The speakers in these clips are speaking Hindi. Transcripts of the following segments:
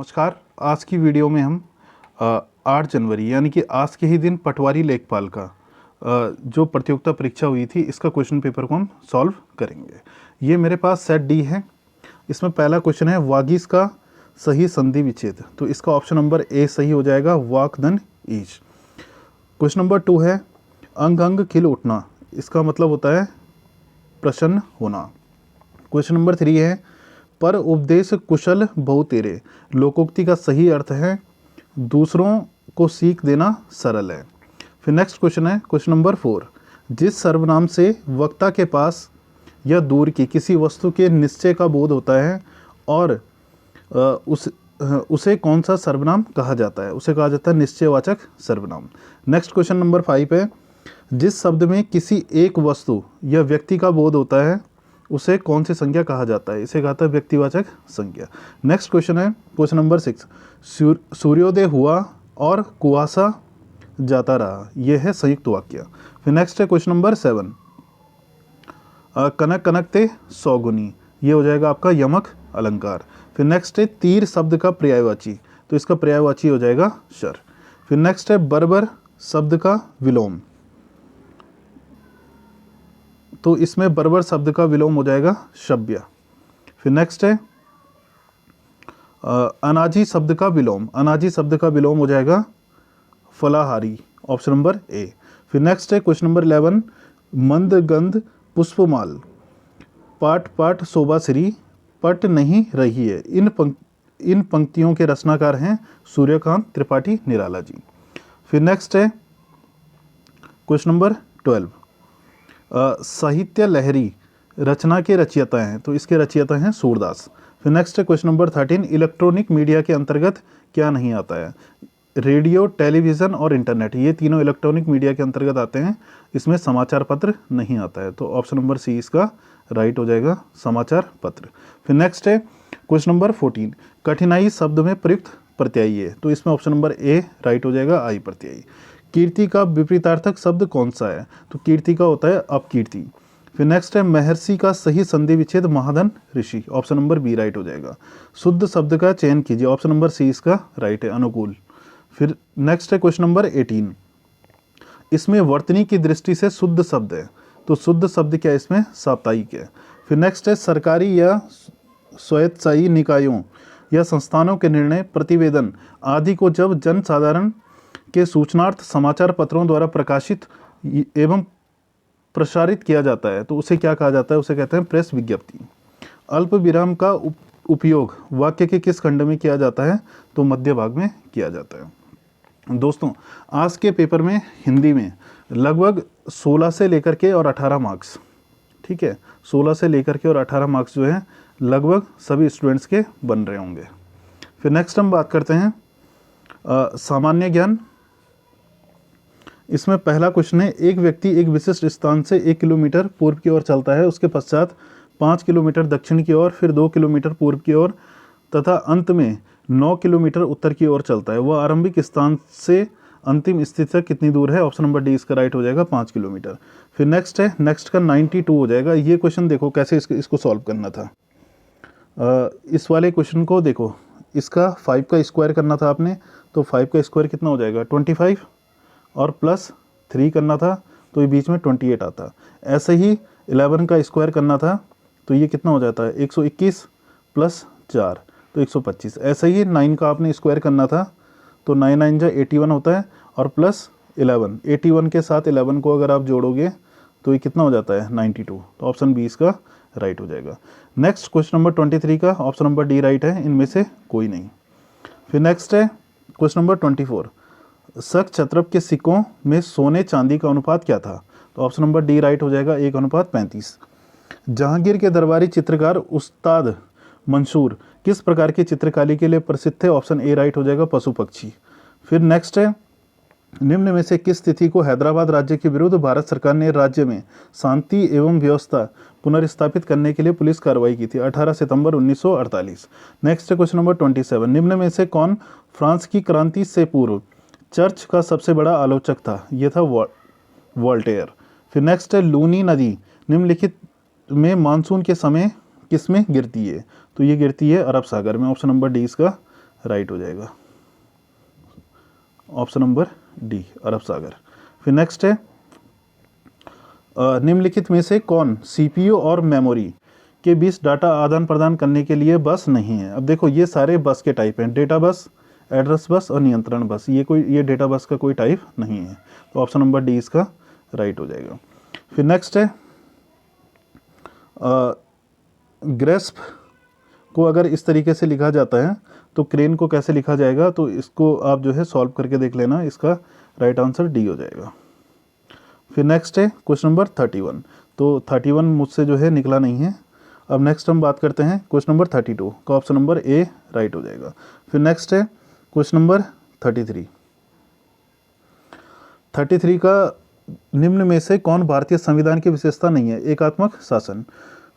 नमस्कार। आज की वीडियो में हम 8 जनवरी यानी कि आज के ही दिन पटवारी लेखपाल का जो प्रतियोगिता परीक्षा हुई थी इसका क्वेश्चन पेपर को हम सॉल्व करेंगे। ये मेरे पास सेट डी है। इसमें पहला क्वेश्चन है वागीश का सही संधि विच्छेद, तो इसका ऑप्शन नंबर ए सही हो जाएगा, वाक धन ईच। क्वेश्चन नंबर 2 है अंग अंग खिल उठना, इसका मतलब होता है प्रसन्न होना। क्वेश्चन नंबर 3 है पर उपदेश कुशल बहु तेरे, लोकोक्ति का सही अर्थ है दूसरों को सीख देना सरल है। फिर नेक्स्ट क्वेश्चन है क्वेश्चन नंबर 4, जिस सर्वनाम से वक्ता के पास या दूर की किसी वस्तु के निश्चय का बोध होता है और उसे कौन सा सर्वनाम कहा जाता है, उसे कहा जाता है निश्चयवाचक सर्वनाम। नेक्स्ट क्वेश्चन नंबर 5 है जिस शब्द में किसी एक वस्तु या व्यक्ति का बोध होता है उसे कौन सी संज्ञा कहा जाता है, इसे कहता है व्यक्तिवाचक संज्ञा। नेक्स्ट क्वेश्चन है क्वेश्चन नंबर 6, सूर्योदय हुआ और कुआसा जाता रहा, यह है संयुक्त वाक्य। फिर नेक्स्ट है क्वेश्चन नंबर 7, कनक कनकते सौगुनी, ये हो जाएगा आपका यमक अलंकार। फिर नेक्स्ट है तीर शब्द का पर्यायवाची, तो इसका पर्यायवाची हो जाएगा शर। फिर नेक्स्ट है बर्बर शब्द का विलोम, तो इसमें बर्बर शब्द का विलोम हो जाएगा शब्य। फिर नेक्स्ट है अनाजी शब्द का विलोम, अनाजी शब्द का विलोम हो जाएगा फलाहारी, ऑप्शन नंबर ए। फिर नेक्स्ट है क्वेश्चन नंबर 11, मंद गंध पुष्पमाल, पाठ पाठ शोभा श्री, पट नहीं रही है, इन पंक्तियों के रचनाकार हैं सूर्यकांत त्रिपाठी निराला जी। फिर नेक्स्ट है क्वेश्चन नंबर 12, साहित्य लहरी रचना के रचयिता हैं, तो इसके रचयिता हैं सूरदास। फिर नेक्स्ट है क्वेश्चन नंबर 13, इलेक्ट्रॉनिक मीडिया के अंतर्गत क्या नहीं आता है, रेडियो टेलीविज़न और इंटरनेट, ये तीनों इलेक्ट्रॉनिक मीडिया के अंतर्गत आते हैं, इसमें समाचार पत्र नहीं आता है, तो ऑप्शन नंबर सी इसका राइट हो जाएगा, समाचार पत्र। फिर नेक्स्ट है क्वेश्चन नंबर 14, कठिनाई शब्द में प्रयुक्त प्रत्ययी है, तो इसमें ऑप्शन नंबर ए राइट हो जाएगा, आई प्रत्ययी। कीर्ति का विपरीतार्थक शब्द कौन सा है, तो कीर्ति का होता है अपकीर्ति। फिर नेक्स्ट है महर्षि का सही संधि विच्छेद महाधन ऋषि, ऑप्शन नंबर बी राइट हो जाएगा। शुद्ध शब्द का चयन कीजिए, ऑप्शन नंबर सी इसका राइट है, अनुकूल। फिर नेक्स्ट है क्वेश्चन नंबर 18, इसमें वर्तनी की दृष्टि से शुद्ध शब्द है, तो शुद्ध शब्द क्या है इसमें, साप्ताहिक है। फिर नेक्स्ट है सरकारी या स्वायत्तशासी निकायों या संस्थानों के निर्णय प्रतिवेदन आदि को जब जन साधारण के सूचनार्थ समाचार पत्रों द्वारा प्रकाशित एवं प्रसारित किया जाता है, तो उसे क्या कहा जाता है, उसे कहते हैं प्रेस विज्ञप्ति। अल्प विराम का उपयोग वाक्य के किस खंड में किया जाता है, तो मध्य भाग में किया जाता है। दोस्तों आज के पेपर में हिंदी में लगभग 16 से लेकर के और 18 मार्क्स, ठीक है, 16 से लेकर के और 18 मार्क्स जो है लगभग सभी स्टूडेंट्स के बन रहे होंगे। फिर नेक्स्ट हम बात करते हैं सामान्य ज्ञान। इसमें पहला क्वेश्चन है एक व्यक्ति एक विशिष्ट स्थान से 1 किलोमीटर पूर्व की ओर चलता है, उसके पश्चात 5 किलोमीटर दक्षिण की ओर, फिर 2 किलोमीटर पूर्व की ओर तथा अंत में 9 किलोमीटर उत्तर की ओर चलता है, वह आरंभिक स्थान से अंतिम स्थिति तक कितनी दूर है, ऑप्शन नंबर डी इसका राइट हो जाएगा, 5 किलोमीटर। फिर नेक्स्ट है नेक्स्ट का 92 हो जाएगा। ये क्वेश्चन देखो कैसे इसको सॉल्व करना था। इस वाले क्वेश्चन को देखो, इसका 5 का स्क्वायर करना था आपने, तो 5 का स्क्वायर कितना हो जाएगा 25 और प्लस 3 करना था, तो ये बीच में 28 आता। ऐसे ही 11 का स्क्वायर करना था, तो ये कितना हो जाता है 121 प्लस 4, तो 125। ऐसे ही 9 का आपने स्क्वायर करना था, तो 9 9 जा 81 होता है और प्लस 11, 81 के साथ 11 को अगर आप जोड़ोगे तो ये कितना हो जाता है 92, तो ऑप्शन बी इसका राइट हो जाएगा। नेक्स्ट क्वेश्चन नंबर 23 का ऑप्शन नंबर डी राइट है, इनमें से कोई नहीं। फिर नेक्स्ट है क्वेश्चन नंबर 24, शक क्षत्रप के सिक्कों में सोने चांदी का अनुपात क्या था, तो ऑप्शन नंबर डी राइट हो जाएगा, 1:35। जहांगीर के दरबारी चित्रकार उस्ताद मंसूर किस प्रकार की चित्रकारी के लिए प्रसिद्ध थे, ऑप्शन ए राइट हो जाएगा, पशु पक्षी। फिर नेक्स्ट है निम्न में से किस तिथि को हैदराबाद राज्य के विरुद्ध भारत सरकार ने राज्य में शांति एवं व्यवस्था पुनर्स्थापित करने के लिए पुलिस कार्रवाई की थी, 18 सितंबर 1948। नेक्स्ट है क्वेश्चन नंबर 27, निम्न में से कौन फ्रांस की क्रांति से पूर्व चर्च का सबसे बड़ा आलोचक था, यह था वोल्टेयर। फिर नेक्स्ट है लूनी नदी निम्नलिखित में मानसून के समय किस में गिरती है, तो ये गिरती है अरब सागर में, ऑप्शन नंबर डी इसका राइट हो जाएगा, ऑप्शन नंबर डी अरब सागर। फिर नेक्स्ट है निम्नलिखित में से कौन सीपीयू और मेमोरी के बीच डाटा आदान प्रदान करने के लिए बस नहीं है। अब देखो ये सारे बस के टाइप हैं, डेटा बस, एड्रेस बस और नियंत्रण बस। ये डेटा बस का कोई टाइप नहीं है, तो ऑप्शन नंबर डी इसका राइट हो जाएगा। फिर नेक्स्ट है ग्रेस्प को अगर इस तरीके से लिखा जाता है तो क्रेन को कैसे लिखा जाएगा, तो इसको आप जो है सॉल्व करके देख लेना, इसका राइट आंसर डी हो जाएगा। फिर नेक्स्ट है क्वेश्चन नंबर 31, तो 31 मुझसे जो है निकला नहीं है। अब नेक्स्ट हम बात करते हैं क्वेश्चन नंबर 32 का, ऑप्शन नंबर ए राइट हो जाएगा। फिर नेक्स्ट है क्वेश्चन नंबर 33 का निम्न में से कौन भारतीय संविधान की विशेषता नहीं है, एकात्मक शासन।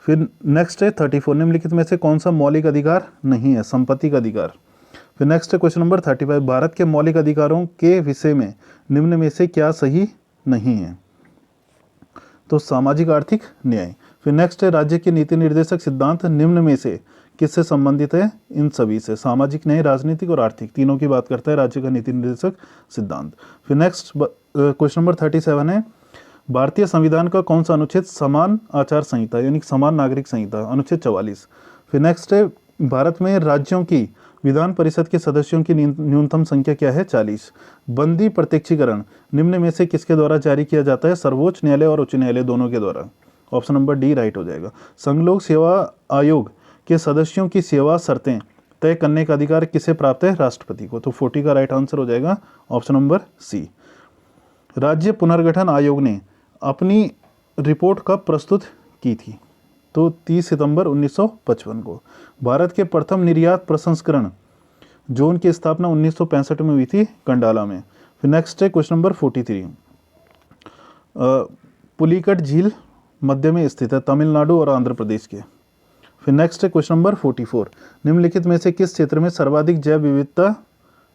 फिर नेक्स्ट है 34 निम्नलिखित में से कौन सा मौलिक अधिकार नहीं है, संपत्ति का अधिकार। फिर नेक्स्ट है क्वेश्चन नंबर 35 भारत के मौलिक अधिकारों के विषय में निम्न में से क्या सही नहीं है, तो सामाजिक आर्थिक न्याय। फिर नेक्स्ट है राज्य के नीति निर्देशक सिद्धांत निम्न में से किससे संबंधित है, इन सभी से, सामाजिक न्याय, राजनीतिक और आर्थिक, तीनों की बात करता है राज्य का नीति निर्देशक सिद्धांत। फिर नेक्स्ट क्वेश्चन नंबर 37 है भारतीय संविधान का कौन सा अनुच्छेद समान आचार संहिता यानी समान नागरिक संहिता, अनुच्छेद 44। फिर नेक्स्ट है भारत में राज्यों की विधान परिषद के सदस्यों की न्यूनतम संख्या क्या है, 40। बंदी प्रत्यक्षीकरण निम्न में से किसके द्वारा जारी किया जाता है, सर्वोच्च न्यायालय और उच्च न्यायालय दोनों के द्वारा, ऑप्शन नंबर डी राइट हो जाएगा। संघ सेवा आयोग के सदस्यों की सेवा शर्तें तय करने का अधिकार किसे प्राप्त है, राष्ट्रपति को, तो 40 का राइट आंसर हो जाएगा ऑप्शन नंबर सी। राज्य पुनर्गठन आयोग ने अपनी रिपोर्ट कब प्रस्तुत की थी, तो 30 सितंबर 1955 को। भारत के प्रथम निर्यात प्रसंस्करण जोन की स्थापना 1965 में हुई थी कंडाला में। फिर नेक्स्ट है क्वेश्चन नंबर 43 पुलिकट झील मध्य में स्थित है, तमिलनाडु और आंध्र प्रदेश के। फिर नेक्स्ट है क्वेश्चन नंबर 44 निम्नलिखित में से किस क्षेत्र में सर्वाधिक जैव विविधता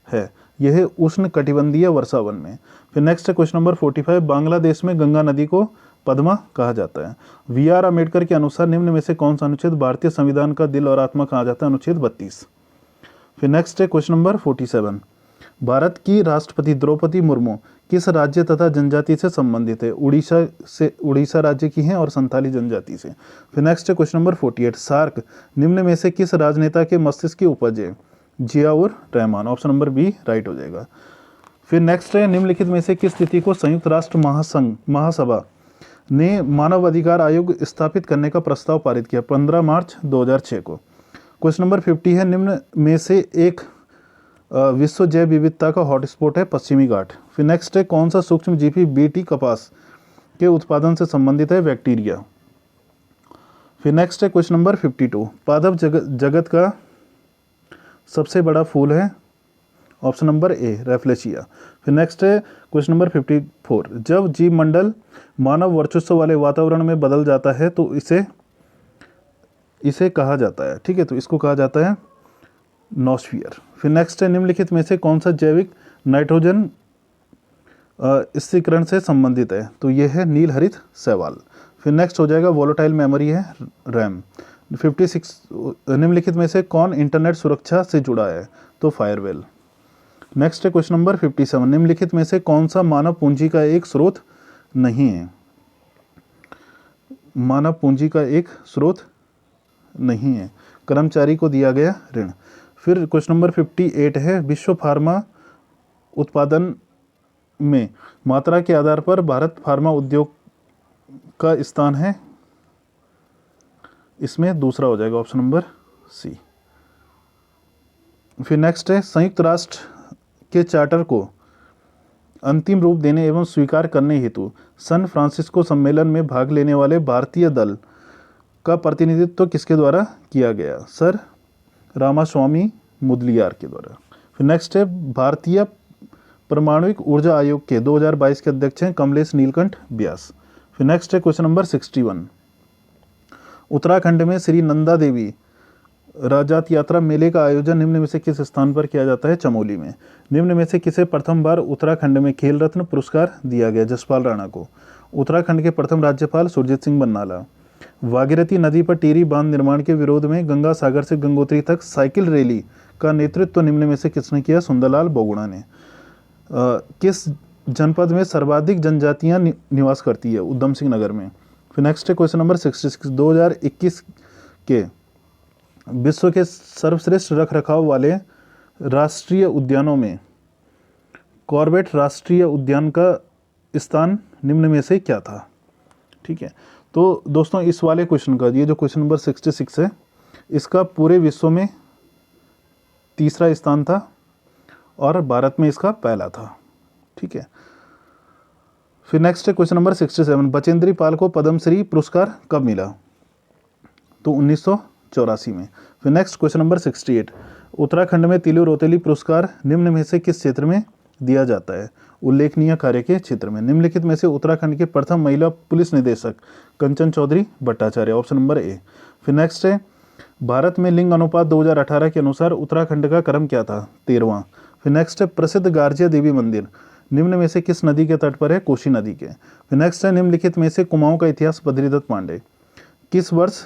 है, यह है उष्ण कटिबंधीय वर्षावन में। फिर नेक्स्ट है क्वेश्चन नंबर 45 बांग्लादेश में गंगा नदी को पद्मा कहा जाता है। वी.आर. अम्बेडकर के अनुसार निम्न में से कौन सा अनुच्छेद भारतीय संविधान का दिल और आत्मा कहा जाता है, अनुच्छेद 32। फिर नेक्स्ट है क्वेश्चन नंबर 47 भारत की राष्ट्रपति द्रौपदी मुर्मू किस राज्य तथा जनजाति से संबंधित है, उड़ीसा राज्य की हैं और संथाली जनजाति से। फिर नेक्स्ट है क्वेश्चन नंबर 48 सार्क निम्न में से किस राजनेता के मस्तिष्क की उपज है, Ziaur Rahman, option number B right हो जाएगा। फिर नेक्स्ट है निम्नलिखित में से किस तिथि को संयुक्त राष्ट्र महासभा ने मानव अधिकार आयोग स्थापित करने का प्रस्ताव पारित किया, 15 मार्च 2006 को। क्वेश्चन नंबर 50 है निम्न में से एक विश्व जैव विविधता का हॉटस्पॉट है पश्चिमी घाट। फिर नेक्स्ट है कौन सा सूक्ष्म जीवी बीटी कपास के उत्पादन से संबंधित है, बैक्टीरिया। फिर नेक्स्ट है क्वेश्चन नंबर 52 पादप जगत का सबसे बड़ा फूल है, ऑप्शन नंबर ए रेफ्लेशिया। फिर नेक्स्ट है क्वेश्चन नंबर 54 जब जीव मंडल मानव वर्चस्व वाले वातावरण में बदल जाता है तो इसे कहा जाता है, ठीक है, तो इसको कहा जाता है नॉस्फियर। फिर नेक्स्ट है निम्नलिखित में से कौन सा जैविक नाइट्रोजन स्थिरीकरण से संबंधित है, तो यह है नील हरित शैवाल। फिर नेक्स्ट हो जाएगा वोलेटाइल मेमोरी है रैम। 56 निम्नलिखित में से कौन इंटरनेट सुरक्षा से जुड़ा है, तो फायरवेल। नेक्स्ट है क्वेश्चन नंबर 57 निम्नलिखित में से कौन सा मानव पूंजी का एक स्रोत नहीं है, मानव पूंजी का एक स्रोत नहीं है, कर्मचारी को दिया गया ऋण। फिर क्वेश्चन नंबर 58 है विश्व फार्मा उत्पादन में मात्रा के आधार पर भारत फार्मा उद्योग का स्थान है, इसमें दूसरा हो जाएगा ऑप्शन नंबर सी। फिर नेक्स्ट है संयुक्त राष्ट्र के चार्टर को अंतिम रूप देने एवं स्वीकार करने हेतु सन फ्रांसिस्को सम्मेलन में भाग लेने वाले भारतीय दल का प्रतिनिधित्व किसके द्वारा किया गया, सर रामास्वामी मुदलियार के द्वारा। फिर नेक्स्ट है भारतीय परमाणुविक ऊर्जा आयोग के 2022 के अध्यक्ष हैं कमलेश नीलकंठ व्यास। फिर नेक्स्ट है क्वेश्चन नंबर 61 उत्तराखंड में श्री नंदा देवी राजात यात्रा मेले का आयोजन निम्न में से किस स्थान पर किया जाता है, चमोली में। निम्न में से किसे प्रथम बार उत्तराखंड में खेल रत्न पुरस्कार दिया गया, जसपाल राणा को। उत्तराखंड के प्रथम राज्यपाल सुरजीत सिंह बन्नाला। भागीरथी नदी पर टिहरी बांध निर्माण के विरोध में गंगा सागर से गंगोत्री तक साइकिल रैली का नेतृत्व निम्न में से किसने किया? सुंदरलाल बोगुणा ने। किस जनपद में सर्वाधिक जनजातियां निवास करती है? उधम सिंह नगर में। फिर नेक्स्ट है क्वेश्चन नंबर 66, 2021 के विश्व के सर्वश्रेष्ठ रख रखाव वाले राष्ट्रीय उद्यानों में कॉर्बेट राष्ट्रीय उद्यान का स्थान निम्न में से क्या था? ठीक है, तो दोस्तों इस वाले क्वेश्चन का, ये जो क्वेश्चन नंबर 66 है, इसका पूरे विश्व में तीसरा स्थान था और भारत में इसका पहला था। ठीक है, फिर नेक्स्ट है क्वेश्चन नंबर 67, बचेंद्री पाल को पद्मश्री पुरस्कार कब मिला? तो 1984 में। फिर नेक्स्ट क्वेश्चन नंबर 68, उत्तराखंड में तिलु रोतेली पुरस्कार निम्न में से किस क्षेत्र में दिया जाता है? उल्लेखनीय कार्य के क्षेत्र में। निम्नलिखित में से उत्तराखंड के प्रथम महिला पुलिस निदेशक Kanchan Chaudhary Bhattacharya, option number A. फिर नेक्स्ट है, भारत में लिंग अनुपात 2018 के अनुसार उत्तराखंड का क्रम क्या था? 13वां। फिर नेक्स्ट है, प्रसिद्ध गार्जिया देवी मंदिर निम्न में से किस नदी के तट पर है? कोशी नदी के। फिर नेक्स्ट है, निम्नलिखित में से कुमाऊं का इतिहास बद्रीदत्त पांडे। किस वर्ष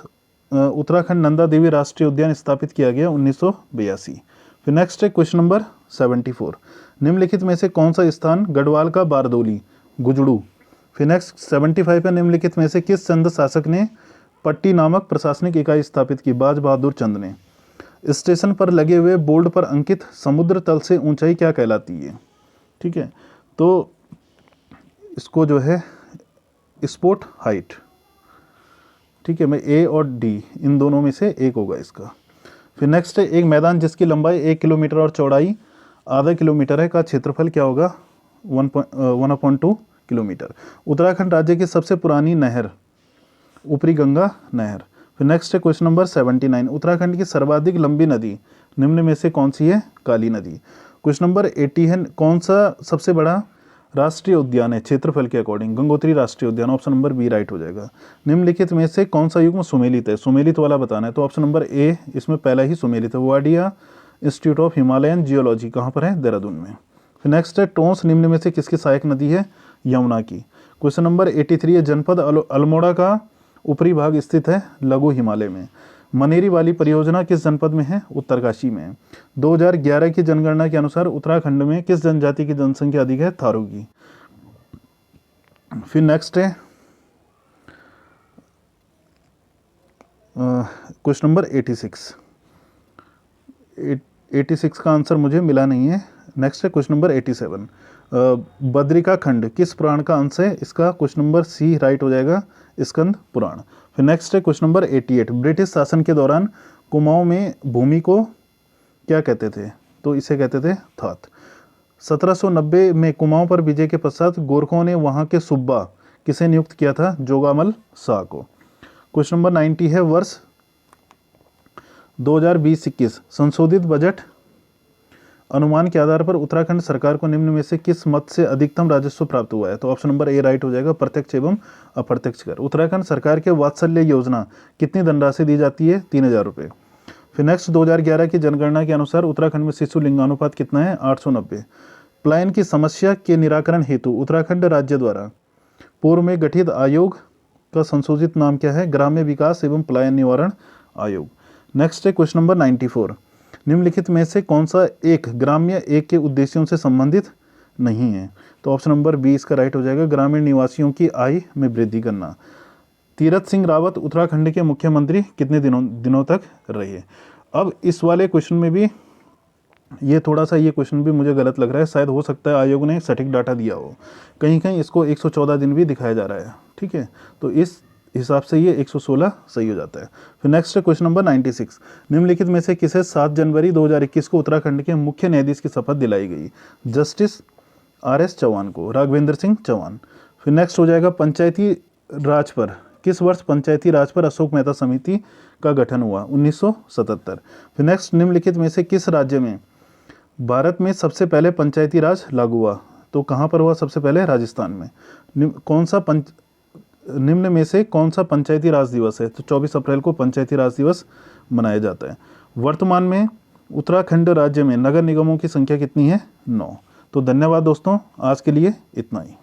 उत्तराखंड नंदा देवी राष्ट्रीय उद्यान स्थापित किया गया? 1982। फिर नेक्स्ट है क्वेश्चन नंबर 74, निम्नलिखित में से कौन सा स्थान गढ़वाल का बारदोली गुजड़ू? फिर नेक्स्ट 75 है, निम्नलिखित में से किस चंद शासक ने पट्टी नामक प्रशासनिक इकाई स्थापित की? बाज बहादुर चंद ने। स्टेशन पर लगे हुए बोर्ड पर अंकित समुद्र तल से ऊंचाई क्या कहलाती है? ठीक है, तो इसको जो है स्पोर्ट हाइट। ठीक है, मैं ए और डी इन दोनों में से एक होगा इसका। फिर नेक्स्ट है, एक मैदान जिसकी लंबाई 1 किलोमीटर और चौड़ाई आधा किलोमीटर है का क्षेत्रफल क्या होगा? 1.2 किलोमीटर। उत्तराखंड राज्य की सबसे पुरानी नहर? ऊपरी गंगा नहर। फिर नेक्स्ट है क्वेश्चन नंबर 79, उत्तराखंड की सर्वाधिक लंबी नदी निम्न में से कौन सी है? काली नदी। क्वेश्चन नंबर 80 है, कौन सा सबसे बड़ा राष्ट्रीय उद्यान है क्षेत्रफल के अकॉर्डिंग? गंगोत्री राष्ट्रीय उद्यान, ऑप्शन नंबर बी राइट हो जाएगा। निम्नलिखित में से कौन सा युग्म सुमेलित है? सुमेलित वाला बताना है, तो ऑप्शन नंबर ए इसमें पहला ही सुमेलित है। Wadia institute of Himalayan geology कहाँ पर है? देहरादून में। फिर नेक्स्ट है, टोंस निम्न में से किसकी सहायक नदी है? यमुना की। क्वेश्चन नंबर 83 है, जनपद अल्मोड़ा का ऊपरी भाग स्थित है लघु हिमालय में। मनेरी वाली परियोजना किस जनपद में है? उत्तरकाशी में। 2011 की जनगणना के अनुसार उत्तराखंड में किस जनजाति की जनसंख्या अधिक है? थारू की। फिर नेक्स्ट है क्वेश्चन नंबर 86 का आंसर मुझे मिला नहीं है। नेक्स्ट है क्वेश्चन नंबर 87, बद्रिका खंड किस पुराण का अंश है? इसका क्वेश्चन नंबर सी राइट हो जाएगा, स्कंद पुराण। फिर नेक्स्ट है क्वेश्चन नंबर 88, ब्रिटिश शासन के दौरान कुमाऊं में भूमि को क्या कहते थे? तो इसे कहते थे थात। 1790 में कुमाऊं पर विजय के पश्चात गोरखों ने वहां के सूबा किसे नियुक्त किया था? जोगामल शाह को। क्वेश्चन नंबर 90 है, वर्ष 2020-21 संशोधित बजट अनुमान के आधार पर उत्तराखंड सरकार को निम्न में से किस मद से अधिकतम राजस्व प्राप्त हुआ है? तो ऑप्शन नंबर ए राइट हो जाएगा, प्रत्यक्ष एवं अप्रत्यक्ष कर। उत्तराखंड सरकार के वात्सल्य योजना कितनी धनराशि दी जाती है? 3000 रुपये। फिर नेक्स्ट 2011 की जनगणना के अनुसार उत्तराखंड में शिशु लिंगानुपात कितना है? 890। पलायन की समस्या के निराकरण हेतु उत्तराखंड राज्य द्वारा पूर्व में गठित आयोग का संशोधित नाम क्या है? ग्राम्य विकास एवं पलायन निवारण आयोग। नेक्स्ट है क्वेश्चन नंबर 94, निम्नलिखित में से कौन सा एक ग्राम्य एक के उद्देश्यों से संबंधित नहीं है? तो ऑप्शन नंबर बी इसका राइट हो जाएगा, ग्रामीण निवासियों की आय में वृद्धि करना। तीरथ सिंह रावत उत्तराखंड के मुख्यमंत्री कितने दिनों तक रहे? अब इस वाले क्वेश्चन में भी ये थोड़ा सा, ये क्वेश्चन भी मुझे गलत लग रहा है। शायद हो सकता है आयोग ने सटीक डाटा दिया हो, कहीं कहीं इसको 114 दिन भी दिखाया जा रहा है। ठीक है, तो इस हिसाब से ये 116 सही हो जाता है। फिर नेक्स्ट है क्वेश्चन नंबर 96, निम्नलिखित में से किसे 7 जनवरी 2021 को उत्तराखंड के मुख्य न्यायाधीश की शपथ दिलाई गई? जस्टिस RS चौहान को, राघवेंद्र सिंह चौहान। फिर नेक्स्ट हो जाएगा पंचायती राज पर, किस वर्ष पंचायती राज पर अशोक मेहता समिति का गठन हुआ? 1977। फिर नेक्स्ट, निम्नलिखित में से किस राज्य में भारत में सबसे पहले पंचायती राज लागू हुआ? तो कहाँ पर हुआ सबसे पहले? राजस्थान में। निम्न में से कौन सा पंचायती राज दिवस है? तो 24 अप्रैल को पंचायती राज दिवस मनाया जाता है। वर्तमान में उत्तराखंड राज्य में नगर निगमों की संख्या कितनी है? 9। तो धन्यवाद दोस्तों, आज के लिए इतना ही।